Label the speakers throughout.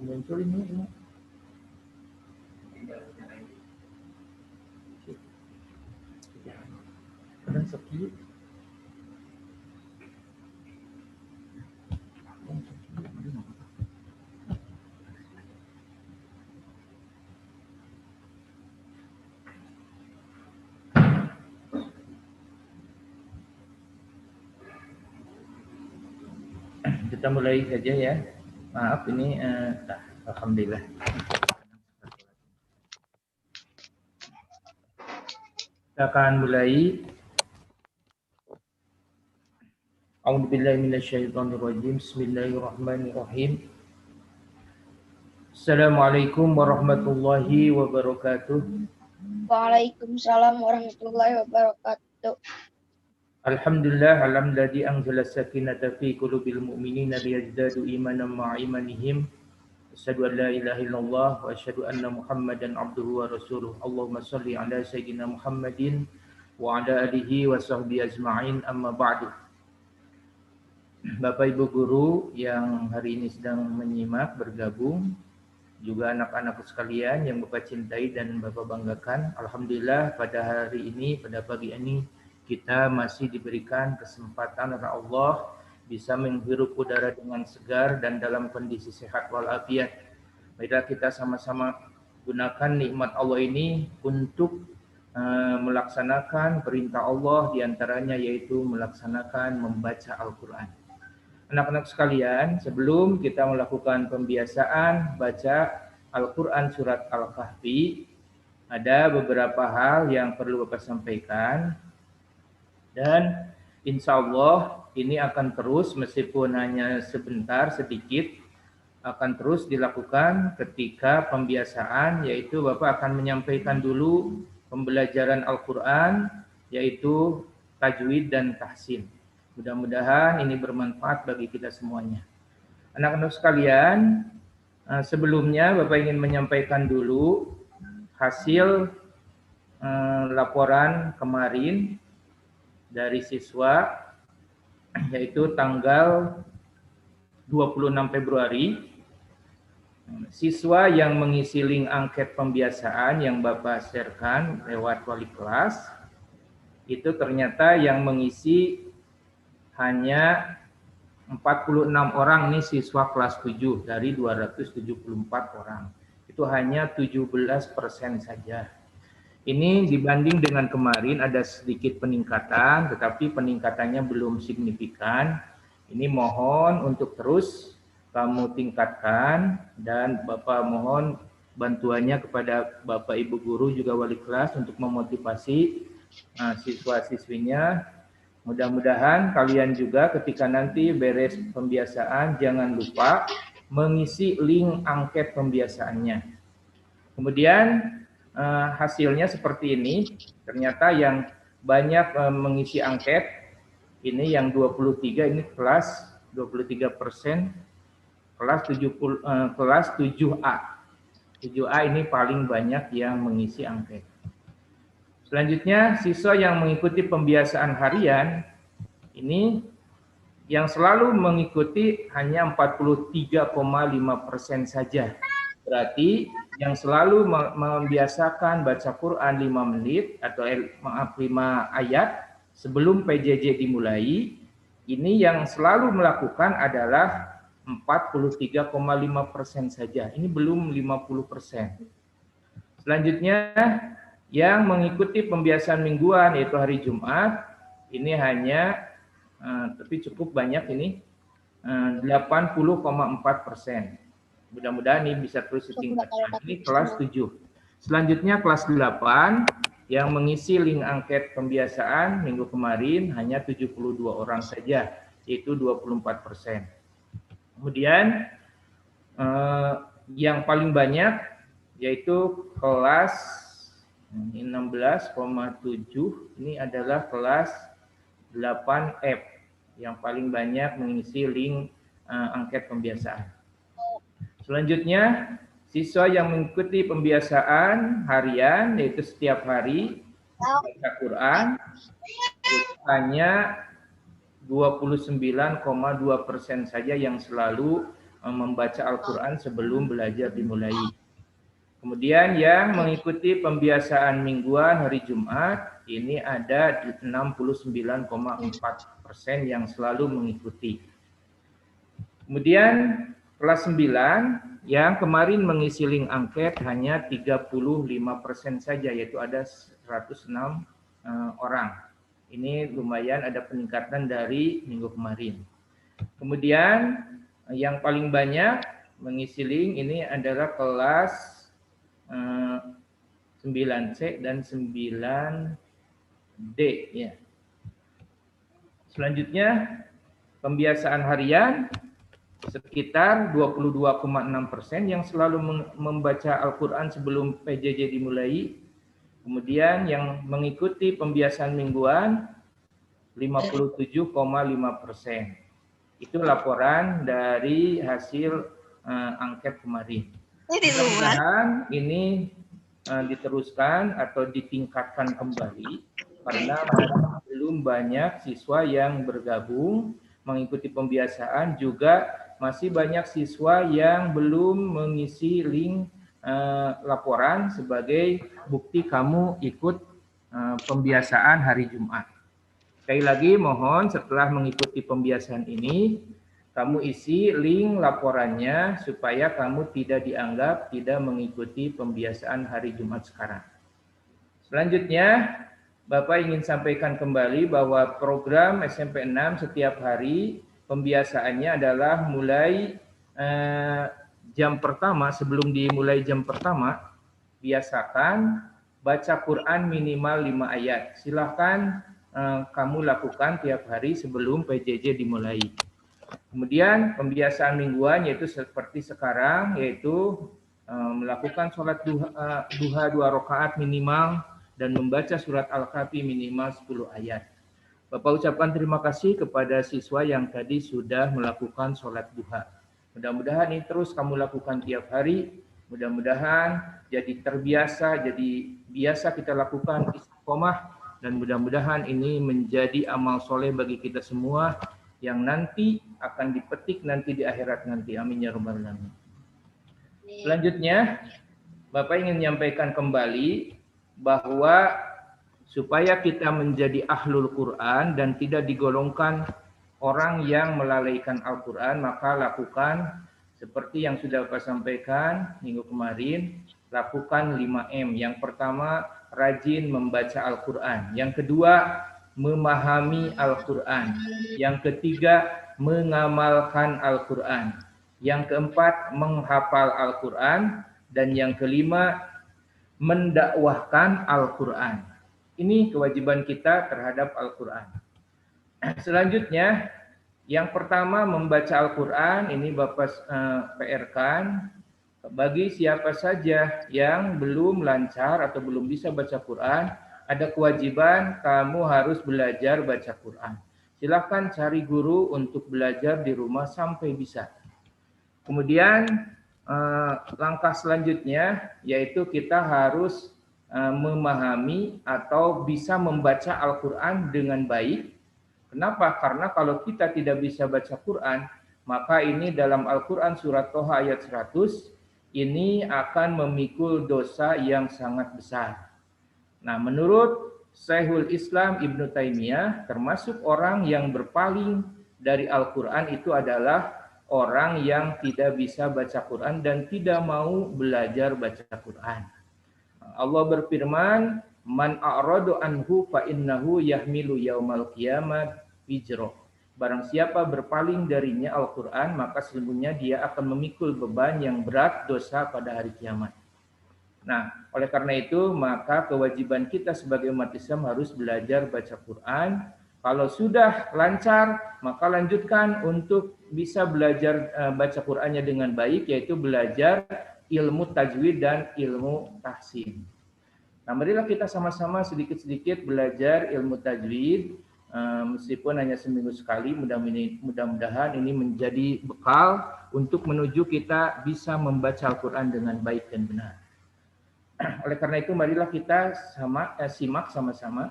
Speaker 1: muncul ini. Kadang sakit. Kita mulai saja ya. Maaf ini, alhamdulillah. Kita akan mulai. A'udzubillahi minasyaitonirrajim. Bismillahirrahmanirrahim. Assalamualaikum warahmatullahi wabarakatuh.
Speaker 2: Waalaikumsalam warahmatullahi wabarakatuh.
Speaker 1: Alhamdulillah alladzi anzala sakinata fi qulubil mu'minina liyazdadu imanan ma'a imanihim. Asyhadu an la ilaha illallah wa asyhadu anna Muhammadan abduhu wa rasuluh. Allahumma shalli ala sayyidina Muhammadin wa ala alihi wa sahbihi ajma'in, amma ba'du. Bapak Ibu guru yang hari ini sedang menyimak, bergabung, juga anak-anak sekalian yang Bapak cintai dan Bapak banggakan. Alhamdulillah pada hari ini, pada pagi ini kita masih diberikan kesempatan oleh Allah bisa menghirup udara dengan segar dan dalam kondisi sehat walafiat. Marilah kita sama-sama gunakan nikmat Allah ini untuk melaksanakan perintah Allah, diantaranya yaitu melaksanakan membaca Al-Quran. Anak-anak sekalian, sebelum kita melakukan pembiasaan baca Al-Quran surat Al-Kahfi, ada beberapa hal yang perlu Bapak sampaikan. Dan insya Allah ini akan terus, meskipun hanya sebentar, sedikit, akan terus dilakukan ketika pembiasaan, yaitu Bapak akan menyampaikan dulu pembelajaran Al-Quran, yaitu tajwid dan tahsin. Mudah-mudahan ini bermanfaat bagi kita semuanya. Anak-anak sekalian, sebelumnya Bapak ingin menyampaikan dulu hasil laporan kemarin dari siswa, yaitu tanggal 26 Februari. Siswa yang mengisi link angket pembiasaan yang Bapak sharekan lewat wali kelas, itu ternyata yang mengisi hanya 46 orang nih, siswa kelas 7 dari 274 orang. Itu hanya 17% saja. Ini dibanding dengan kemarin ada sedikit peningkatan, tetapi peningkatannya belum signifikan. Ini mohon untuk terus kamu tingkatkan, dan Bapak mohon bantuannya kepada Bapak Ibu guru juga wali kelas untuk memotivasi siswa-siswinya. Mudah-mudahan kalian juga ketika nanti beres pembiasaan jangan lupa mengisi link angket pembiasaannya. Kemudian hasilnya seperti ini. Ternyata yang banyak mengisi angket ini yang 23, ini kelas 23%, kelas 7A. 7A ini paling banyak yang mengisi angket. Selanjutnya, siswa yang mengikuti pembiasaan harian ini yang selalu mengikuti hanya 43,5% saja. Berarti yang selalu membiasakan baca Quran 5 menit atau 5 ayat sebelum PJJ dimulai, ini yang selalu melakukan adalah 43,5% saja. Ini belum 50%. Selanjutnya, yang mengikuti pembiasaan mingguan yaitu hari Jumat, ini hanya tapi cukup banyak ini, 80,4%. Mudah-mudahan ini bisa terus ditingkatkan. Ini kelas 7. Selanjutnya kelas 8 yang mengisi link angket pembiasaan minggu kemarin hanya 72 orang saja, yaitu 24%. Kemudian yang paling banyak yaitu kelas 16,7, ini adalah kelas 8F yang paling banyak mengisi link angket pembiasaan. Selanjutnya, siswa yang mengikuti pembiasaan harian yaitu setiap hari baca Quran hanya 29,2% saja yang selalu membaca Al-Quran sebelum belajar dimulai. Kemudian yang mengikuti pembiasaan mingguan hari Jumat, ini ada 69,4% yang selalu mengikuti. Kemudian kelas 9 yang kemarin mengisi link angket hanya 35% saja, yaitu ada 106 orang. Ini lumayan ada peningkatan dari minggu kemarin. Kemudian yang paling banyak mengisi link ini adalah kelas 9C dan 9D ya. Selanjutnya pembiasaan harian sekitar 22,6% yang selalu membaca Al-Quran sebelum PJJ dimulai. Kemudian yang mengikuti pembiasaan mingguan 57,5%. Itu laporan dari hasil angket kemarin. Mudah-mudahan ini diteruskan atau ditingkatkan kembali karena belum banyak siswa yang bergabung mengikuti pembiasaan, juga masih banyak siswa yang belum mengisi link laporan sebagai bukti kamu ikut pembiasaan hari Jumat. Sekali lagi mohon setelah mengikuti pembiasaan ini, kamu isi link laporannya supaya kamu tidak dianggap tidak mengikuti pembiasaan hari Jumat sekarang. Selanjutnya, Bapak ingin sampaikan kembali bahwa program SMP 6 setiap hari pembiasaannya adalah mulai jam pertama, sebelum dimulai jam pertama, biasakan baca Quran minimal 5 ayat. Silahkan kamu lakukan tiap hari sebelum PJJ dimulai. Kemudian pembiasaan mingguan yaitu seperti sekarang, yaitu melakukan sholat duha 2 rakaat minimal dan membaca surat Al-Kahfi minimal 10 ayat. Bapak ucapkan terima kasih kepada siswa yang tadi sudah melakukan sholat duha. Mudah-mudahan ini terus kamu lakukan tiap hari. Mudah-mudahan jadi terbiasa, jadi biasa kita lakukan istiqomah, dan mudah-mudahan ini menjadi amal soleh bagi kita semua yang nanti akan dipetik nanti di akhirat nanti. Amin ya rabbal alamin. Selanjutnya, Bapak ingin menyampaikan kembali bahwa supaya kita menjadi ahlul Quran dan tidak digolongkan orang yang melalaikan Al-Quran, maka lakukan seperti yang sudah Bapak sampaikan minggu kemarin, lakukan 5M. Yang pertama, rajin membaca Al-Quran. Yang kedua, memahami Al-Quran. Yang ketiga, mengamalkan Al-Quran. Yang keempat, menghafal Al-Quran. Dan yang kelima, mendakwahkan Al-Quran. Ini kewajiban kita terhadap Al-Quran. Selanjutnya, yang pertama membaca Al-Quran, ini Bapak PR-kan. Bagi siapa saja yang belum lancar atau belum bisa baca Quran, ada kewajiban kamu harus belajar baca Quran. Silahkan cari guru untuk belajar di rumah sampai bisa. Kemudian langkah selanjutnya yaitu kita harus memahami atau bisa membaca Al-Quran dengan baik. Kenapa? Karena kalau kita tidak bisa baca Quran, maka ini dalam Al-Quran surat Toha ayat 100, ini akan memikul dosa yang sangat besar. Nah, menurut Syekhul Islam Ibnu Taimiyah, termasuk orang yang berpaling dari Al-Quran itu adalah orang yang tidak bisa baca Quran dan tidak mau belajar baca Quran. Allah berfirman, "Man a'radu anhu fa innahu yahmilu yaumal qiyamah wizra." Barang siapa berpaling darinya Al-Quran, maka sesungguhnya dia akan memikul beban yang berat dosa pada hari kiamat. Nah, oleh karena itu, maka kewajiban kita sebagai umat Islam harus belajar baca Quran. Kalau sudah lancar, maka lanjutkan untuk bisa belajar baca Qurannya dengan baik, yaitu belajar ilmu tajwid dan ilmu tahsin. Nah, marilah kita sama-sama sedikit-sedikit belajar ilmu tajwid, meskipun hanya seminggu sekali. Mudah-mudahan ini menjadi bekal untuk menuju kita bisa membaca Al-Quran dengan baik dan benar. Oleh karena itu, marilah kita simak sama-sama.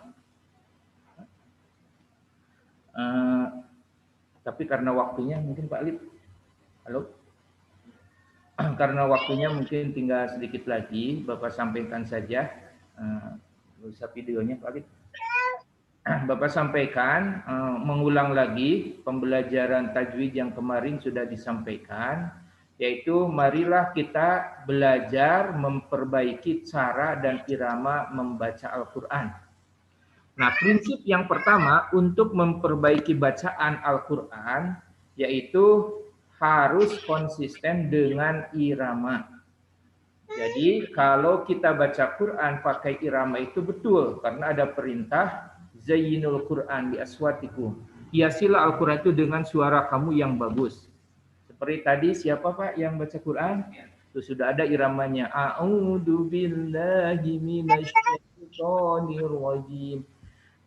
Speaker 1: Tapi karena waktunya, mungkin Pak Alip. Halo? karena waktunya mungkin tinggal sedikit lagi, Bapak sampaikan saja. Usah videonya Pak. Bapak sampaikan, mengulang lagi pembelajaran tajwid yang kemarin sudah disampaikan, yaitu marilah kita belajar memperbaiki cara dan irama membaca Al-Quran. Nah, prinsip yang pertama untuk memperbaiki bacaan Al-Quran, yaitu harus konsisten dengan irama. Jadi kalau kita baca Quran pakai irama itu betul, karena ada perintah zayyinul Quran bi aswatikum. Hiasilah Al-Quran itu dengan suara kamu yang bagus. Seperti tadi siapa Pak yang baca Quran? Itu sudah ada iramanya. A'udzu billahi minasyaitonir rajim.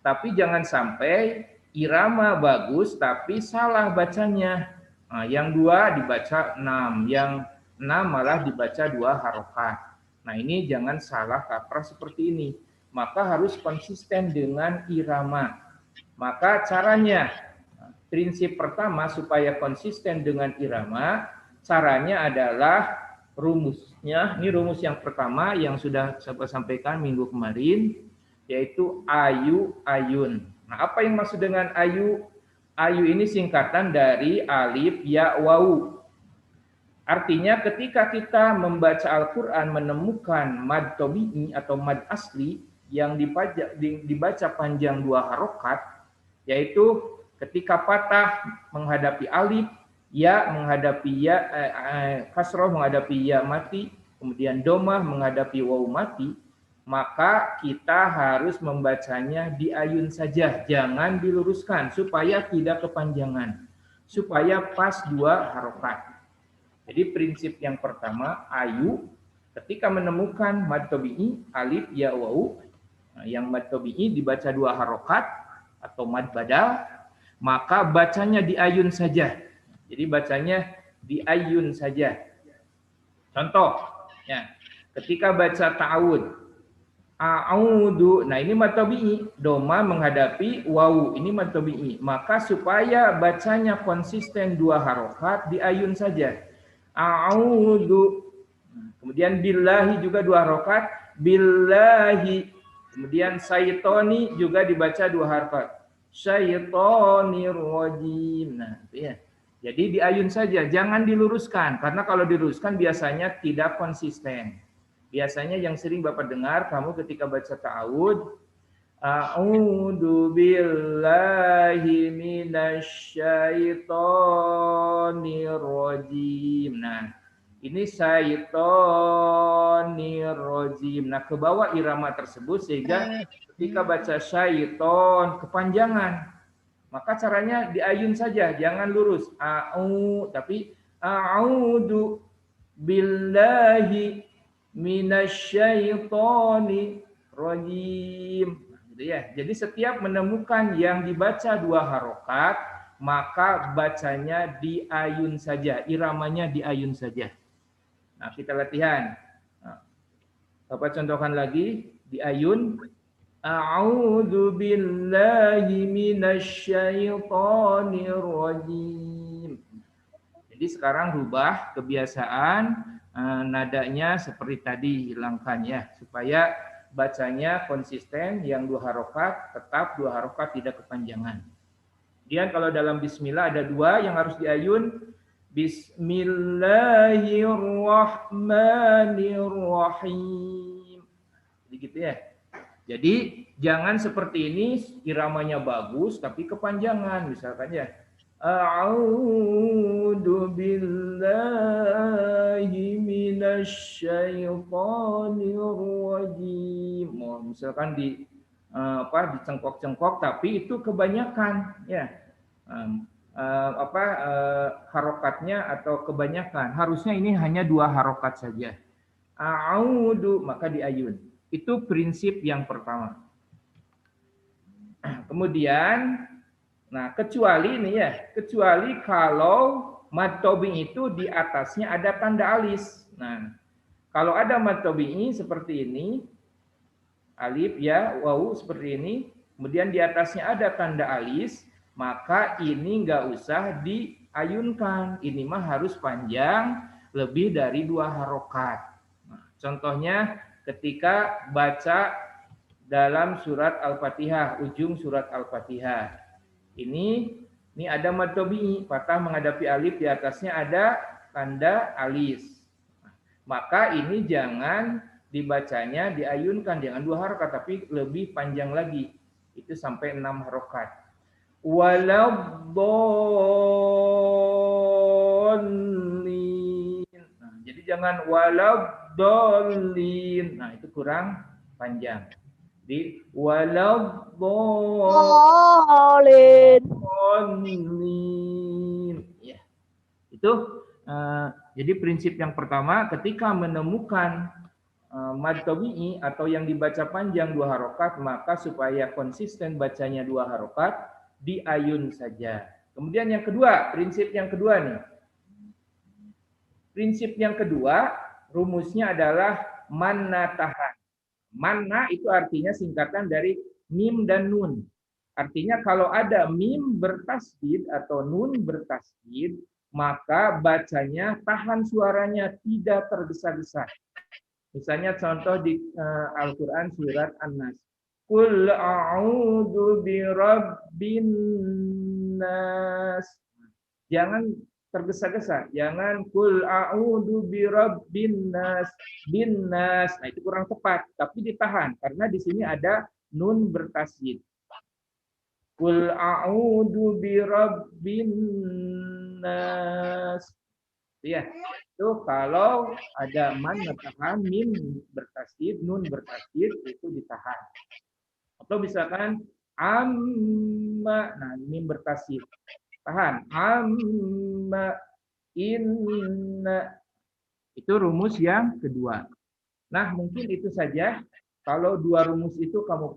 Speaker 1: Tapi jangan sampai irama bagus tapi salah bacanya. Nah, yang 2 dibaca 6, yang 6 malah dibaca 2 harokat. Nah, ini jangan salah kaprah seperti ini. Maka harus konsisten dengan irama. Maka caranya, prinsip pertama supaya konsisten dengan irama, caranya adalah rumusnya. Ini rumus yang pertama yang sudah saya sampaikan minggu kemarin, yaitu ayu ayun. Nah, apa yang maksud dengan ayu? Ayu ini singkatan dari alif ya wawu. Artinya ketika kita membaca Al-Quran menemukan mad tabi'i atau mad asli yang dibaca panjang 2 harokat, yaitu ketika patah menghadapi alif, ya menghadapi ya, kasroh menghadapi ya mati, kemudian domah menghadapi wawu mati, maka kita harus membacanya di ayun saja, jangan diluruskan supaya tidak kepanjangan, supaya pas 2 harokat. Jadi prinsip yang pertama, ayu, ketika menemukan mad tabi'i, alif, ya, wawu, yang mad tabi'i dibaca 2 harokat atau mad badal, maka bacanya di ayun saja. Jadi bacanya di ayun saja. Contoh, ya, ketika baca ta'awud, a'udzu. Nah, ini mad tabi'i, doma menghadapi wawu, ini mad tabi'i. Maka supaya bacanya konsisten 2 harokat di ayun saja. A'udzu. Kemudian billahi juga 2 harokat, billahi. Kemudian syaitoni juga dibaca 2 harokat. Syaitonir rajim. Nah, itu ya. Jadi di ayun saja, jangan diluruskan karena kalau diluruskan biasanya tidak konsisten. Biasanya yang sering Bapak dengar, kamu ketika baca ta'awud, a'udzu billahi minasyaitonir rajim. Nah, ini syaitonir rajim. Nah, ke bawah irama tersebut sehingga ketika baca syaiton kepanjangan. Maka caranya di ayun saja, jangan lurus. Tapi a'udzu billahi minasyaitonir rajim. Gitu ya. Jadi setiap menemukan yang dibaca 2 harokat, maka bacanya di ayun saja, iramanya di ayun saja. Nah, kita latihan. Nah, Bapak contohkan lagi di ayun. A'udzu billahi minasyaitonir rajim. Jadi sekarang rubah kebiasaan nadanya seperti tadi, hilangkan ya, supaya bacanya konsisten, yang 2 harokat tetap 2 harokat tidak kepanjangan. Kemudian kalau dalam bismillah ada 2 yang harus diayun, bismillahirrahmanirrahim. Jadi gitu ya. Jadi jangan seperti ini, iramanya bagus tapi kepanjangan, misalkan ya. A'udzu billahi minasyaitonir rajim. Misalkan dicengkok-cengkok tapi itu kebanyakan ya. Harokatnya atau kebanyakan. Harusnya ini hanya 2 harokat saja. A'udzu, maka diayun. Itu prinsip yang pertama. Kemudian nah, kecuali kalau mad tabi'i itu di atasnya ada tanda alis. Nah, kalau ada mad tabi'i seperti ini, alif ya, wawu seperti ini, kemudian di atasnya ada tanda alis, maka ini nggak usah diayunkan. Ini mah harus panjang, lebih dari 2 harokat. Nah, contohnya ketika baca dalam surat Al-Fatihah, ujung surat Al-Fatihah. Ini ada mad tabi'i, fathah menghadapi alif, di atasnya ada tanda alis. Maka ini jangan dibacanya diayunkan, jangan 2 harokat, tapi lebih panjang lagi. Itu sampai 6 harokat. Waladhdallin. Nah, jadi jangan waladhdallin. Nah, itu kurang panjang. Di waladhdallin. Ya. Itu jadi prinsip yang pertama ketika menemukan mad tabi'i atau yang dibaca panjang 2 harokat, maka supaya konsisten bacanya 2 harokat, diayun saja. Kemudian yang kedua, prinsip yang kedua nih. Prinsip yang kedua, rumusnya adalah manna tahan. Manna itu artinya singkatan dari mim dan nun. Artinya kalau ada mim bertasdid atau nun bertasdid, maka bacanya tahan suaranya, tidak tergesa-gesa. Misalnya contoh di Al-Quran surat An-Nas. Qul a'udzu birabbin nas. Jangan tergesa-gesa. Jangan qul a'udzu birabbin nas, bin nas. Nah, itu kurang tepat, tapi ditahan karena di sini ada nun bertasydid. Qul a'udzu birabbin nas. Ya, itu kalau ada man tahan, mim bertasydid, nun bertasydid, itu ditahan. Atau misalkan amma, nah mim bertasydid, tahan. Amma inna, itu rumus yang kedua. Nah, mungkin itu saja. Kalau 2 rumus itu kamu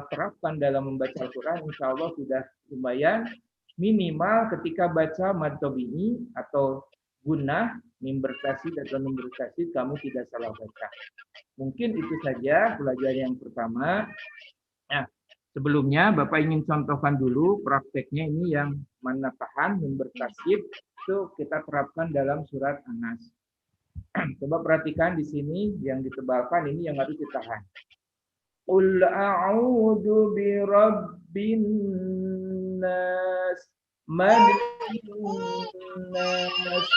Speaker 1: terapkan dalam membaca Al-Quran, insya Allah sudah lumayan. Minimal ketika baca mad tabi'i atau gunnah, mim bertasydid atau nun bertasydid, kamu tidak salah baca. Mungkin itu saja pelajaran yang pertama. Nah, sebelumnya Bapak ingin contohkan dulu prakteknya ini yang mana tahan, mim bertasydid, itu kita terapkan dalam surat An-Nas. Coba perhatikan di sini yang ditebalkan ini yang harus ditahan. Qul a'udzu birabbin nas, malikin nas,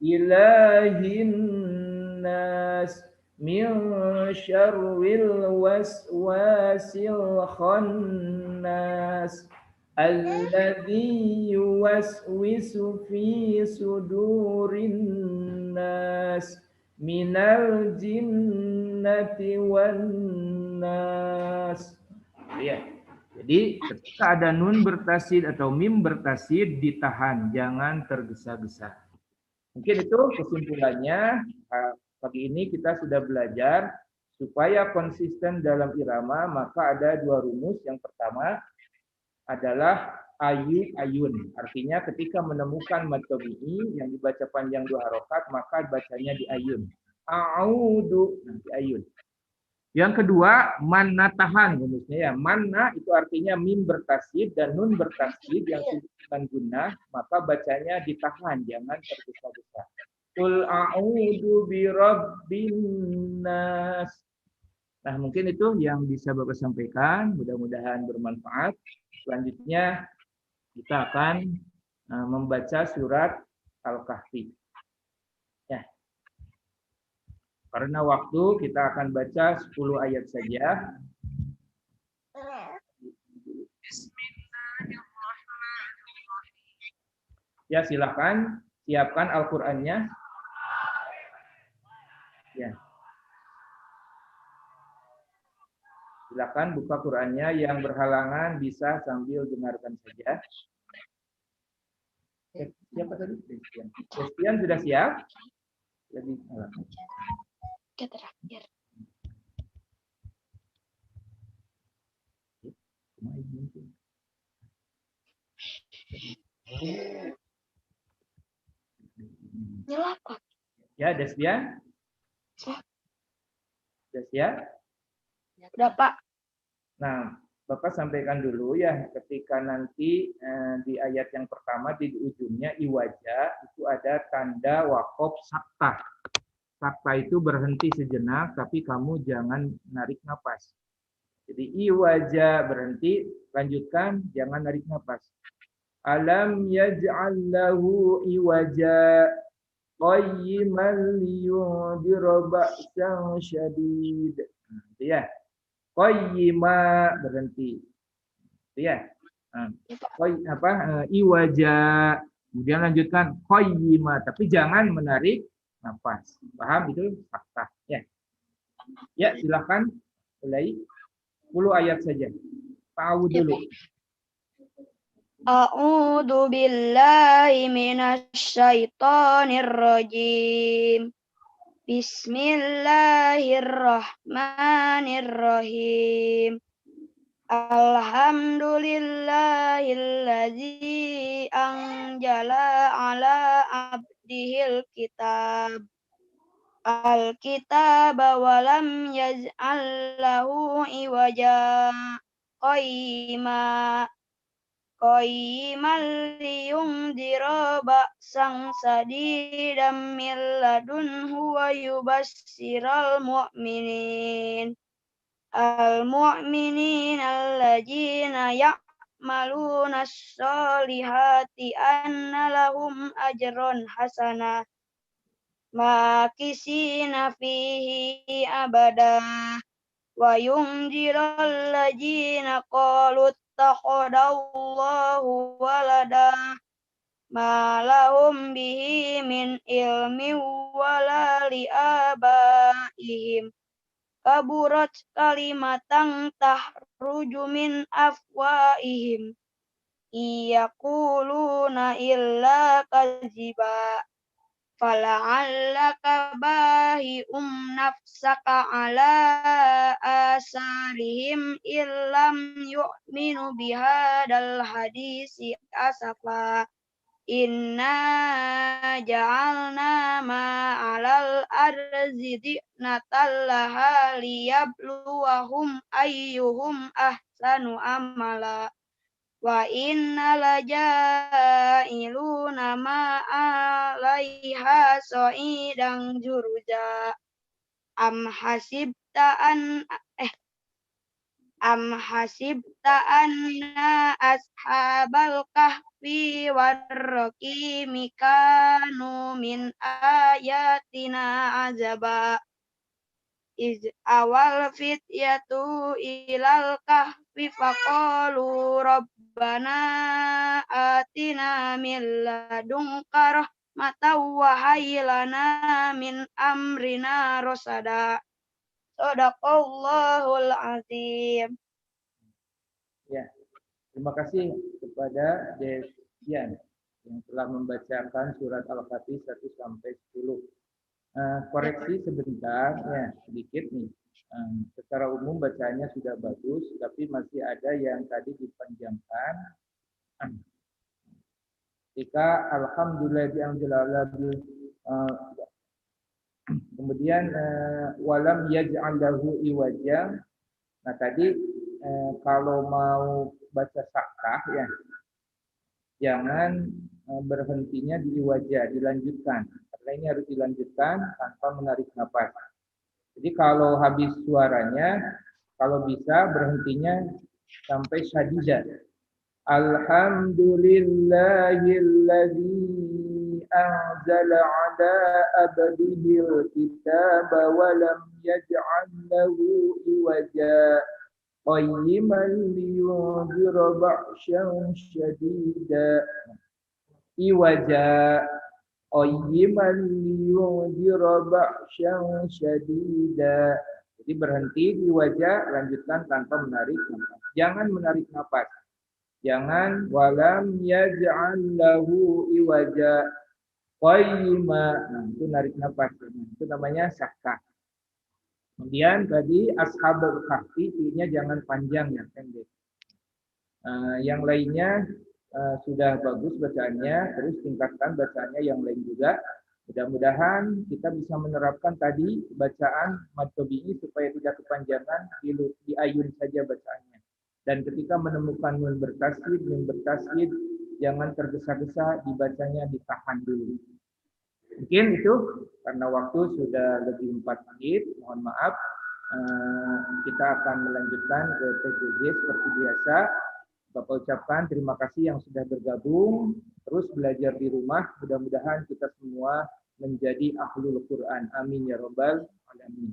Speaker 1: ilahin nas, min syarril waswasil khannas, alladzi yuwaswisu fi sudurin nas, minal jinnati wan nas. Ya. Jadi ketika ada nun bertasydid atau mim bertasydid, ditahan, jangan tergesa-gesa. Mungkin itu kesimpulannya. Pagi ini kita sudah belajar supaya konsisten dalam irama, maka ada 2 rumus. Yang pertama adalah ayun. Artinya ketika menemukan mad tabi'i yang dibaca panjang 2 harokat, maka bacanya diayun. A'udzu, nanti ayun. Yang kedua, manna tahan rumusnya ya. Manna itu artinya mim bertasydid dan nun bertasydid yang disebutkan gunnah, maka bacanya ditahan, jangan tergesa-gesa. Qul a'udzu birabbin nas. Nah, mungkin itu yang bisa Bapak sampaikan, mudah-mudahan bermanfaat. Selanjutnya kita akan membaca surat Al-Kahfi. Ya. Karena waktu kita akan baca 10 ayat saja. Ya, silakan siapkan Al-Qur'annya. Ya. Silakan buka Qur'annya, yang berhalangan bisa sambil dengarkan saja. Siapa tadi? Christian sudah siap? Jadi
Speaker 2: Terakhir. Nyala Pak.
Speaker 1: Ya, Desya? Desya?
Speaker 2: Berapa?
Speaker 1: Nah, Bapak sampaikan dulu ya, ketika nanti di ayat yang pertama di ujungnya iwaja itu ada tanda wakof sakta. Sakta itu berhenti sejenak, tapi kamu jangan narik nafas. Jadi iwaja berhenti, lanjutkan, jangan narik nafas. Alam yaj'al lahu iwaja qayyiman liyundira ba'san syadid. Itu ya. Qayyima berhenti. Itu ya. Iwaja. Kemudian lanjutkan qayyima, tapi jangan menarik nafas. Paham itu fakta ya. Ya, silakan mulai 10 ayat saja. Tahu dulu.
Speaker 2: A'udzu billahi minasy syaithanir rajim. Bismillahirrahmanirrahim. Alhamdulillahilladzi anjala ala abdihil kitab. Al-kitaba wa lam yaj'al lahu iwaja qayyima liyundira ba'san sadidan min ladunhu wa yubassiral mu'minin alladzina ya'maluna as-solihati anna lahum ajran hasanah makisina fihi abada wa yunjiral ladzina qalu ittakhadallahu walada ma lahum bihi min ilmin wala liabaihim kaburat kalimatan tahruju min afwaihim iyaquluna illa kadziba fala'allaka bahi'um nafsaka ala asarihim illam yu'minu bihadal hadisi asafa inna ja'alna ma'alal arzi di'natal laha liyabluwahum ayyuhum ahsanu amala wa inna laja'iluna ma'alaiha sa'idan juruja am hasibta anna ashabal kahfi warraqimi kanu min ayatina azaba iz awal fityatu ilal kahfi faqalu rabbana atina min ladunka rahmatan wa hayyi lana min amrina rasada. Shadaqallahul azim.
Speaker 1: Ya. Terima kasih kepada Desian yang telah membacakan surat Al-Fatih 1 sampai 10. Koreksi sebentar ya, sedikit nih. Secara umum bacanya sudah bagus, tapi masih ada yang tadi dipanjangkan. Jika alhamdulillah kemudian walam yaj'al lahu iwaja. Nah, tadi kalau mau baca sakkah ya, jangan berhentinya di iwaja, dilanjutkan. Karena ini harus dilanjutkan tanpa menarik nafas. Jadi kalau habis suaranya, kalau bisa berhentinya sampai syadidah. Alhamdulillahilladzi anzala ala abdihil kitaba wa lam yaj'al lahu iwaja qayyiman liyundira ba'san syadida. Iwaja qayyiman liyundira ba'san syadida. Jadi berhenti di wajah, lanjutkan tanpa menarik nafas. Jangan menarik nafas. Jangan walam yaj'al lahu iwaja qayyima. Nah, itu narik nafas. Itu namanya sakkah. Kemudian tadi ashabul kahfi ini jangan panjang ya, pendek. Yang lainnya sudah bagus bacaannya, terus tingkatkan bacaannya yang lain juga. Mudah-mudahan kita bisa menerapkan tadi bacaan mad tabi'i supaya tidak kepanjangan, di ayun saja bacaannya. Dan ketika menemukan nun bertasydid, jangan tergesa-gesa dibacanya, ditahan dulu. Mungkin itu karena waktu sudah lebih 4 menit, mohon maaf. Kita akan melanjutkan ke PJJ seperti biasa. Bapak ucapkan terima kasih yang sudah bergabung, terus belajar di rumah. Mudah-mudahan kita semua menjadi ahlul Quran. Amin ya rabbal alamin.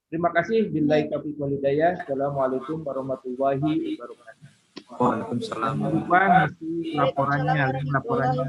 Speaker 1: Terima kasih. Billahi taufiq wal hidayah. Assalamualaikum warahmatullahi wabarakatuh.
Speaker 3: Waalaikumsalam.
Speaker 1: Jangan lupa ngisi laporannya, link laporannya.